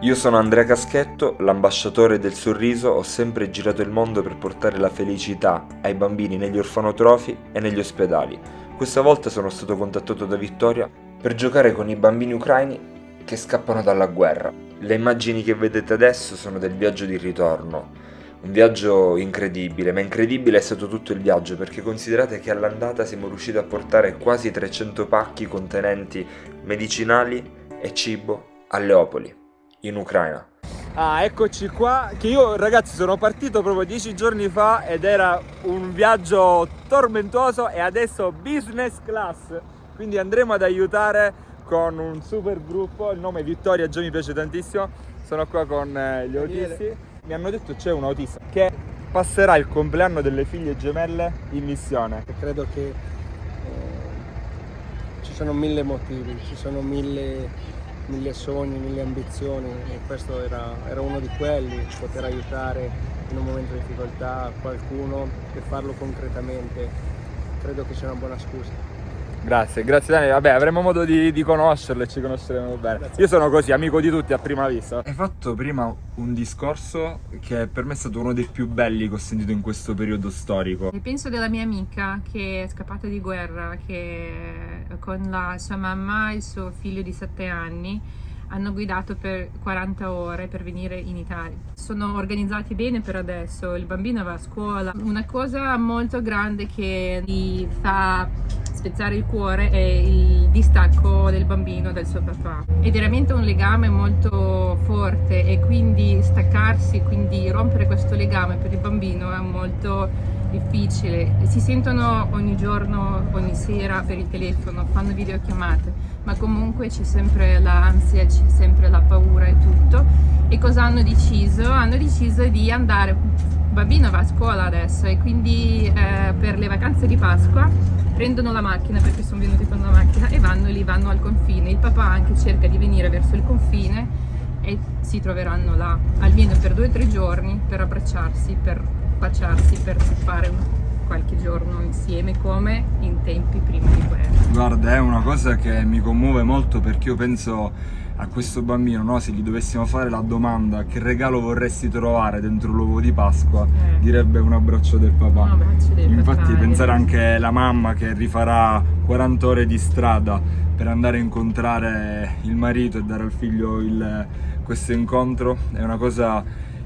Io sono Andrea Caschetto, l'ambasciatore del sorriso, ho sempre girato il mondo per portare la felicità ai bambini negli orfanotrofi e negli ospedali. Questa volta sono stato contattato da Vittoria per giocare con i bambini ucraini che scappano dalla guerra. Le immagini che vedete adesso sono del viaggio di ritorno. Un viaggio incredibile, ma incredibile è stato tutto il viaggio perché considerate che all'andata siamo riusciti a portare quasi 300 pacchi contenenti medicinali e cibo a Leopoli, in Ucraina. Ah, eccoci qua, che io ragazzi sono partito proprio 10 giorni fa ed era un viaggio tormentoso e adesso business class, quindi andremo ad aiutare con un super gruppo, il nome è Vittoria, già mi piace tantissimo, sono qua con gli autisti, mi hanno detto c'è un autista che passerà il compleanno delle figlie gemelle in missione. Credo che ci sono mille motivi, ci sono mille sogni, mille ambizioni e questo era uno di quelli, poter aiutare in un momento di difficoltà qualcuno e farlo concretamente, credo che sia una buona scusa. Grazie Dani, vabbè avremo modo di conoscerlo e ci conosceremo bene. Grazie. Io sono così, amico di tutti a prima vista. Hai fatto prima un discorso che per me è stato uno dei più belli che ho sentito in questo periodo storico. E penso della mia amica che è scappata di guerra, che con la sua mamma e il suo figlio di 7 anni hanno guidato per 40 ore per venire in Italia. Sono organizzati bene per adesso, il bambino va a scuola. Una cosa molto grande che gli fa spezzare il cuore è il distacco del bambino dal suo papà. È veramente un legame molto forte e quindi staccarsi, quindi rompere questo legame per il bambino è molto difficile. Si sentono ogni giorno, ogni sera per il telefono, fanno videochiamate, ma comunque c'è sempre l'ansia, c'è sempre la paura e tutto. E cosa hanno deciso? Hanno deciso di andare, il bambino va a scuola adesso e quindi per le vacanze di Pasqua prendono la macchina, perché sono venuti con la macchina, e vanno lì, vanno al confine. Il papà anche cerca di venire verso il confine e si troveranno là almeno per 2 o 3 giorni per abbracciarsi, per baciarsi, per fare qualche giorno insieme come in tempi prima di guerra. Guarda, è una cosa che mi commuove molto perché io penso a questo bambino, no? Se gli dovessimo fare la domanda che regalo vorresti trovare dentro l'uovo di Pasqua, direbbe un abbraccio del papà. Un abbraccio del Infatti papà, pensare anche alla mamma che rifarà 40 ore di strada per andare a incontrare il marito e dare al figlio questo incontro è una cosa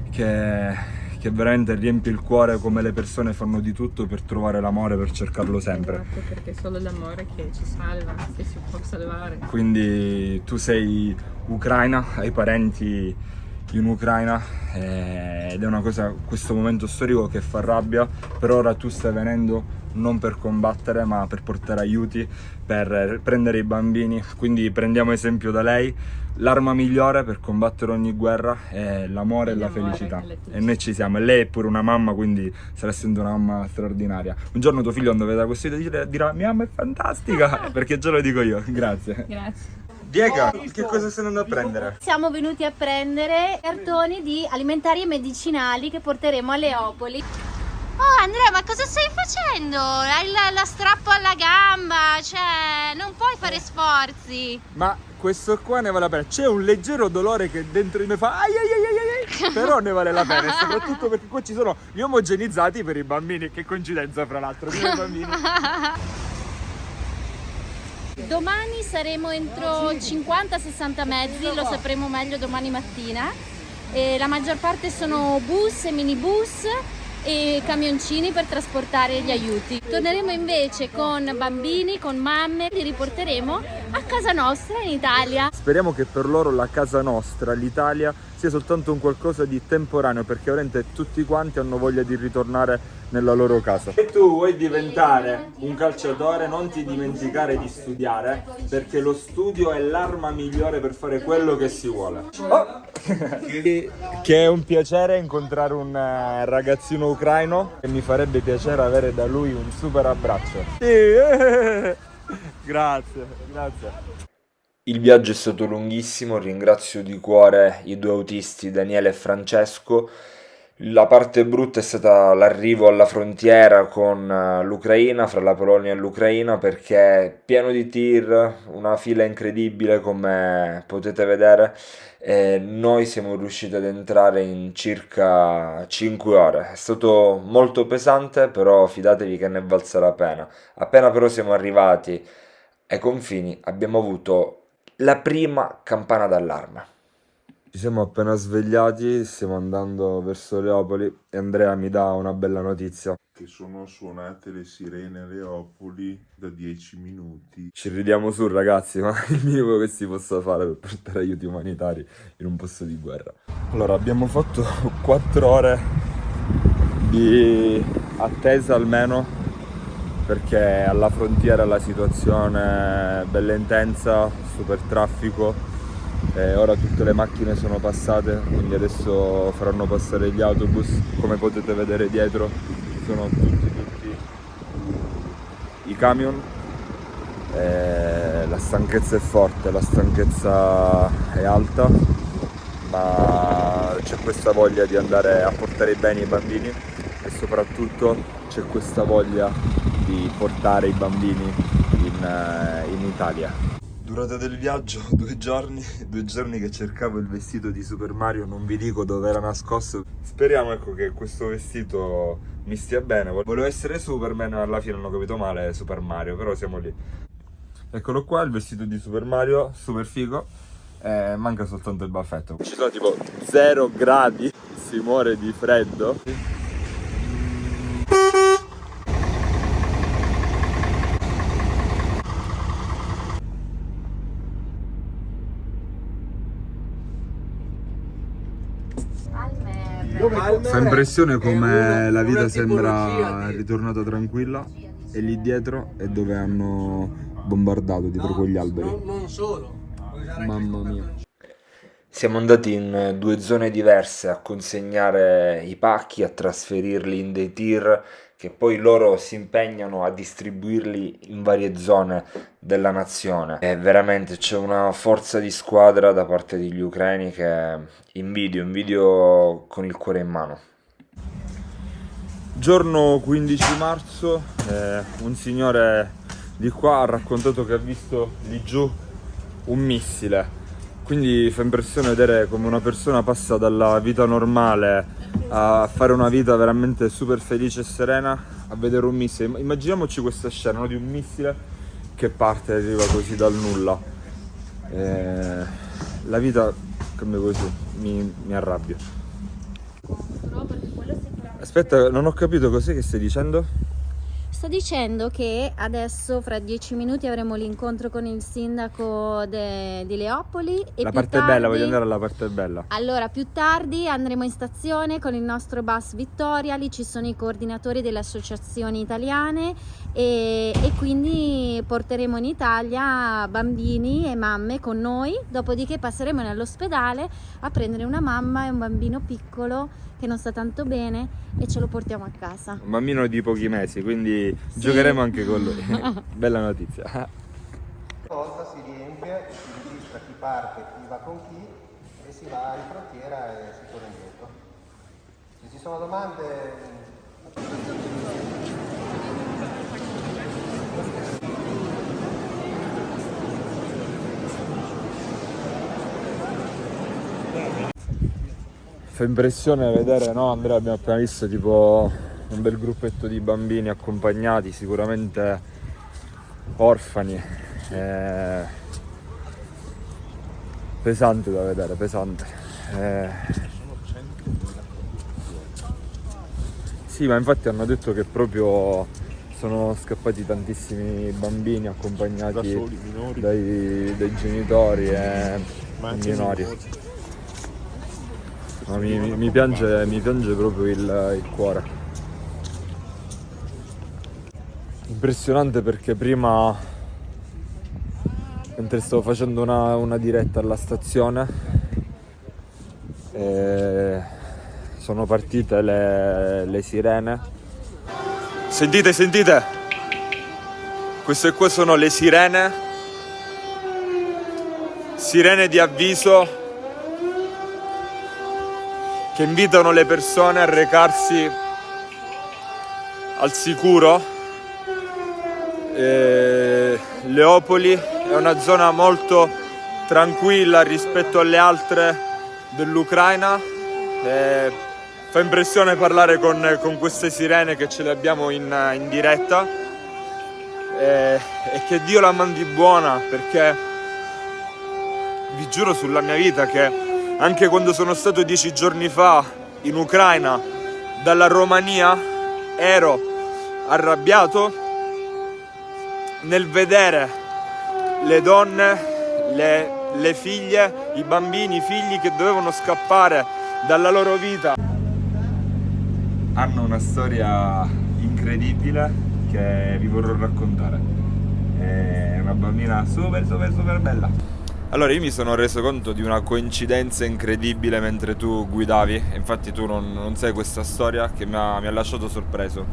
che veramente riempie il cuore, come le persone fanno di tutto per trovare l'amore, per cercarlo sempre. Esatto, perché è solo l'amore che ci salva, che si può salvare. Quindi tu sei ucraina, hai parenti in Ucraina ed è una cosa, questo momento storico che fa rabbia. Per ora tu stai venendo non per combattere ma per portare aiuti, per prendere i bambini, quindi prendiamo esempio da lei. L'arma migliore per combattere ogni guerra è l'amore e la felicità, e noi ci siamo, e lei è pure una mamma, quindi sarà sempre una mamma straordinaria. Un giorno tuo figlio, quando vedrà questo video, dirà mia mamma è fantastica, perché già lo dico io. Grazie. Diego, che cosa stai andando a prendere? Siamo venuti a prendere cartoni di alimentari e medicinali che porteremo a Leopoli. Oh Andrea, ma cosa stai facendo? Hai la strappo alla gamba, cioè non puoi fare sforzi. Ma questo qua ne vale la pena. C'è un leggero dolore che dentro di me fa ai ai ai ai, però ne vale la pena, e soprattutto perché qua ci sono gli omogenizzati per i bambini. Che coincidenza, fra l'altro, per i bambini. Domani saremo entro 50-60 mezzi, lo sapremo meglio domani mattina. E la maggior parte sono bus e minibus e camioncini per trasportare gli aiuti. Torneremo invece con bambini, con mamme, li riporteremo a casa nostra in Italia. Speriamo che per loro la casa nostra, l'Italia, sia soltanto un qualcosa di temporaneo, perché veramente tutti quanti hanno voglia di ritornare nella loro casa. Se tu vuoi diventare un calciatore, non ti dimenticare di studiare, perché lo studio è l'arma migliore per fare quello che si vuole. Oh! Che è un piacere incontrare un ragazzino ucraino, e mi farebbe piacere avere da lui un super abbraccio. Grazie. Il viaggio è stato lunghissimo, ringrazio di cuore i 2 autisti Daniele e Francesco. La parte brutta è stata l'arrivo alla frontiera con l'Ucraina, fra la Polonia e l'Ucraina, perché è pieno di tir, una fila incredibile come potete vedere, e noi siamo riusciti ad entrare in circa 5 ore. È stato molto pesante, però fidatevi che ne è valsa la pena. Appena però siamo arrivati ai confini, abbiamo avuto la prima campana d'allarme. Ci siamo appena svegliati, stiamo andando verso Leopoli e Andrea mi dà una bella notizia. Che sono suonate le sirene a Leopoli da 10 minuti. Ci ridiamo su ragazzi, ma il minimo che si possa fare per portare aiuti umanitari in un posto di guerra. Allora, abbiamo fatto 4 ore di attesa almeno, perché alla frontiera la situazione è bella intensa, super traffico. Ora tutte le macchine sono passate, quindi adesso faranno passare gli autobus. Come potete vedere dietro ci sono tutti i camion. La stanchezza è forte, la stanchezza è alta, ma c'è questa voglia di andare a portare bene i bambini e soprattutto c'è questa voglia di portare i bambini in Italia. Durata del viaggio 2 giorni, 2 giorni che cercavo il vestito di Super Mario, non vi dico dove era nascosto. Speriamo ecco che questo vestito mi stia bene. Volevo essere Superman, alla fine hanno capito male, Super Mario, però siamo lì. Eccolo qua, il vestito di Super Mario, super figo. Manca soltanto il baffetto. Ci sono tipo 0 gradi, si muore di freddo. Fa impressione come la vita sembra ritornata tranquilla e lì dietro è dove hanno bombardato, dietro quegli alberi. Non solo. Mamma mia. Siamo andati in 2 zone diverse a consegnare i pacchi, a trasferirli in dei tir che poi loro si impegnano a distribuirli in varie zone della nazione. E veramente c'è una forza di squadra da parte degli ucraini che invidio con il cuore in mano. Giorno 15 marzo, un signore di qua ha raccontato che ha visto lì giù un missile. Quindi fa impressione vedere come una persona passa dalla vita normale a fare una vita veramente super felice e serena a vedere un missile. Immaginiamoci questa scena, no? Di un missile che parte e arriva così dal nulla. La vita cambia così, mi arrabbio. Aspetta, non ho capito cos'è che stai dicendo? Sto dicendo che adesso fra 10 minuti avremo l'incontro con il sindaco di Leopoli e La più parte tardi, bella, voglio andare alla parte bella. Allora, più tardi andremo in stazione con il nostro bus Vittoria, lì ci sono i coordinatori delle associazioni italiane e quindi porteremo in Italia bambini e mamme con noi, dopodiché passeremo nell'ospedale a prendere una mamma e un bambino piccolo che non sta tanto bene e ce lo portiamo a casa. Un bambino di pochi mesi, quindi Sì. giocheremo anche con lui. Bella notizia. Una volta si riempie, si registra chi parte, chi va con chi e si va in frontiera e si torna indietro. Se ci sono domande... Fa impressione vedere, no Andrea, abbiamo appena visto tipo un bel gruppetto di bambini accompagnati, sicuramente orfani. Pesante da vedere, pesante. Sì, ma infatti hanno detto che proprio sono scappati tantissimi bambini accompagnati Da soli, minori. dai genitori e Ma anche minori. minori. Ma mi piange proprio il cuore. Impressionante perché prima, mentre stavo facendo una diretta alla stazione, sono partite le sirene. Sentite, sentite! Queste qua sono le sirene. Sirene di avviso che invitano le persone a recarsi al sicuro. Leopoli è una zona molto tranquilla rispetto alle altre dell'Ucraina. Fa impressione parlare con queste sirene che ce le abbiamo in diretta, e che Dio la mandi buona, perché vi giuro sulla mia vita che anche quando sono stato 10 giorni fa in Ucraina dalla Romania ero arrabbiato nel vedere le donne, le figlie, i bambini, i figli che dovevano scappare dalla loro vita. Hanno una storia incredibile che vi vorrò raccontare. È una bambina super bella. Allora, io mi sono reso conto di una coincidenza incredibile mentre tu guidavi, infatti tu non sai questa storia che mi ha lasciato sorpreso.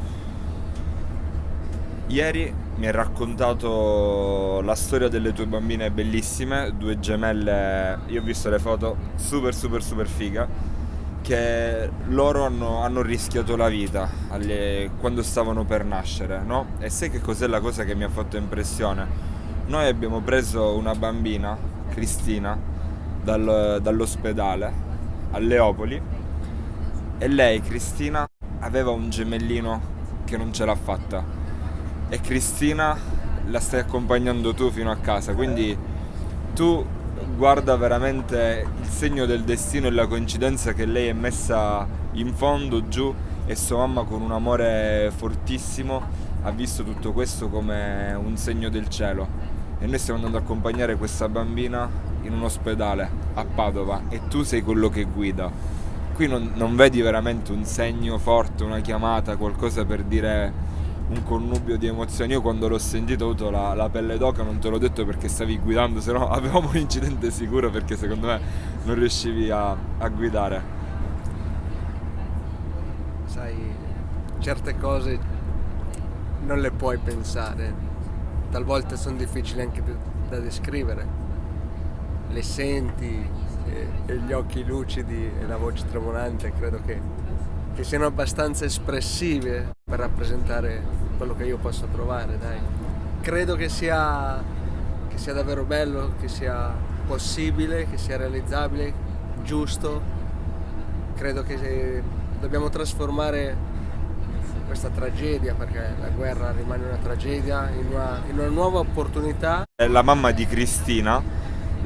Ieri mi hai raccontato la storia delle tue bambine bellissime, 2 gemelle, io ho visto le foto, super figa, che loro hanno rischiato la vita quando stavano per nascere, no? E sai che cos'è la cosa che mi ha fatto impressione? Noi abbiamo preso una bambina, Cristina, dall'ospedale a Leopoli, e lei, Cristina, aveva un gemellino che non ce l'ha fatta, e Cristina la stai accompagnando tu fino a casa, quindi tu guarda veramente il segno del destino e la coincidenza che lei è messa in fondo giù, e sua mamma con un amore fortissimo ha visto tutto questo come un segno del cielo, e noi stiamo andando ad accompagnare questa bambina in un ospedale a Padova, e tu sei quello che guida. Qui non vedi veramente un segno forte, una chiamata, qualcosa per dire, un connubio di emozioni? Io quando l'ho sentito ho avuto la pelle d'oca, non te l'ho detto perché stavi guidando, se no avevamo un incidente sicuro, perché secondo me non riuscivi a guidare. Sai, certe cose non le puoi pensare, talvolta sono difficili anche da descrivere, le senti, e gli occhi lucidi e la voce tremolante credo che siano abbastanza espressive per rappresentare quello che io posso provare, dai. Credo che sia davvero bello, che sia possibile, che sia realizzabile, giusto. Credo che dobbiamo trasformare questa tragedia, perché la guerra rimane una tragedia, in una nuova opportunità. La mamma di Cristina,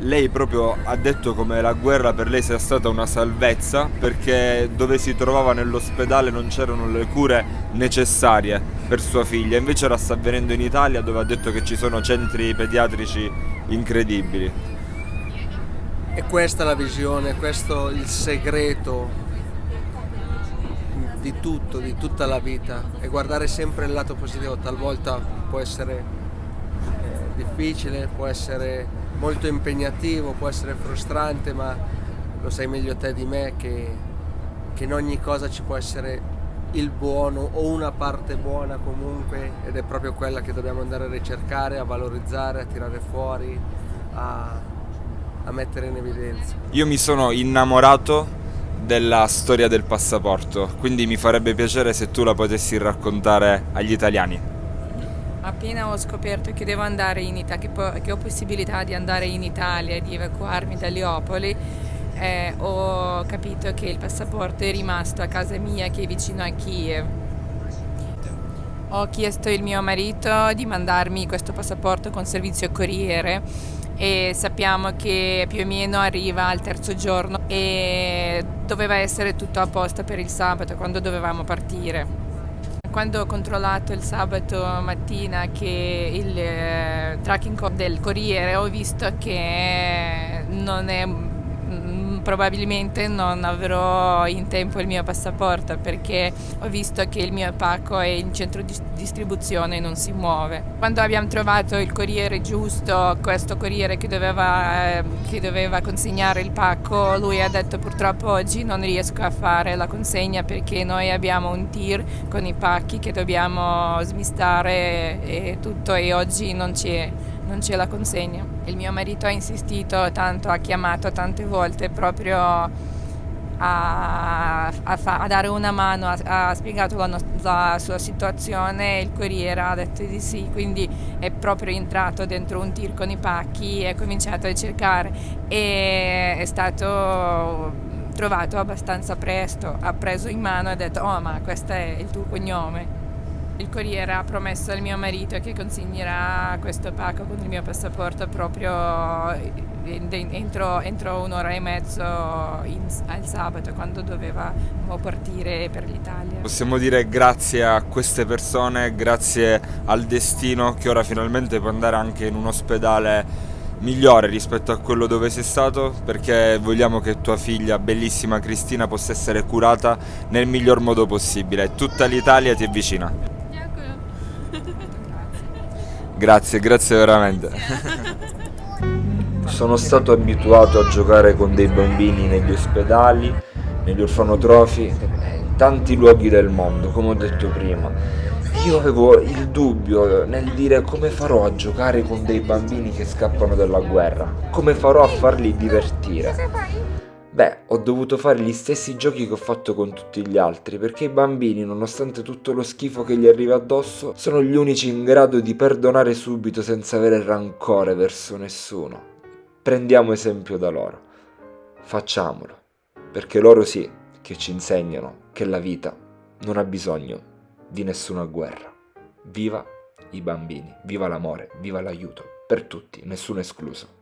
lei proprio ha detto come la guerra per lei sia stata una salvezza, perché dove si trovava nell'ospedale non c'erano le cure necessarie per sua figlia, invece ora sta avvenendo in Italia, dove ha detto che ci sono centri pediatrici incredibili. E questa è la visione, questo è il segreto di tutto, di tutta la vita, e guardare sempre il lato positivo. Talvolta può essere difficile, può essere molto impegnativo, può essere frustrante, ma lo sai meglio te di me che in ogni cosa ci può essere il buono o una parte buona comunque, ed è proprio quella che dobbiamo andare a ricercare, a valorizzare, a tirare fuori, a mettere in evidenza. Io mi sono innamorato della storia del passaporto, quindi mi farebbe piacere se tu la potessi raccontare agli italiani. Appena ho scoperto che devo andare in Italia, che ho possibilità di andare in Italia e di evacuarmi da Leopoli, ho capito che il passaporto è rimasto a casa mia, che è vicino a Kiev. Ho chiesto al mio marito di mandarmi questo passaporto con servizio corriere, e sappiamo che più o meno arriva al 3° giorno, e doveva essere tutto a posto per il sabato, quando dovevamo partire. Quando ho controllato il sabato mattina che il tracking code del corriere, ho visto che probabilmente non avrò in tempo il mio passaporto, perché ho visto che il mio pacco è in centro di distribuzione e non si muove. Quando abbiamo trovato il corriere giusto, questo corriere che doveva consegnare il pacco, lui ha detto: purtroppo oggi non riesco a fare la consegna perché noi abbiamo un tir con i pacchi che dobbiamo smistare e tutto, e oggi non c'è la consegna. Il mio marito ha insistito tanto, ha chiamato tante volte proprio a dare una mano, ha spiegato la sua situazione, il corriere ha detto di sì, quindi è proprio entrato dentro un tir con i pacchi e ha cominciato a cercare e è stato trovato abbastanza presto, ha preso in mano e ha detto oh ma questo è il tuo cognome. Il corriere ha promesso al mio marito che consegnerà questo pacco con il mio passaporto proprio entro un'ora e mezzo al sabato, quando dovevamo partire per l'Italia. Possiamo dire grazie a queste persone, grazie al destino, che ora finalmente può andare anche in un ospedale migliore rispetto a quello dove sei stato, perché vogliamo che tua figlia, bellissima Cristina, possa essere curata nel miglior modo possibile. Tutta l'Italia ti è vicina. Grazie veramente. Sono stato abituato a giocare con dei bambini negli ospedali, negli orfanotrofi, in tanti luoghi del mondo, come ho detto prima. Io avevo il dubbio nel dire come farò a giocare con dei bambini che scappano dalla guerra, come farò a farli divertire. Beh, ho dovuto fare gli stessi giochi che ho fatto con tutti gli altri, perché i bambini, nonostante tutto lo schifo che gli arriva addosso, sono gli unici in grado di perdonare subito senza avere rancore verso nessuno. Prendiamo esempio da loro. Facciamolo, perché loro sì, che ci insegnano che la vita non ha bisogno di nessuna guerra. Viva i bambini, viva l'amore, viva l'aiuto, per tutti, nessuno escluso.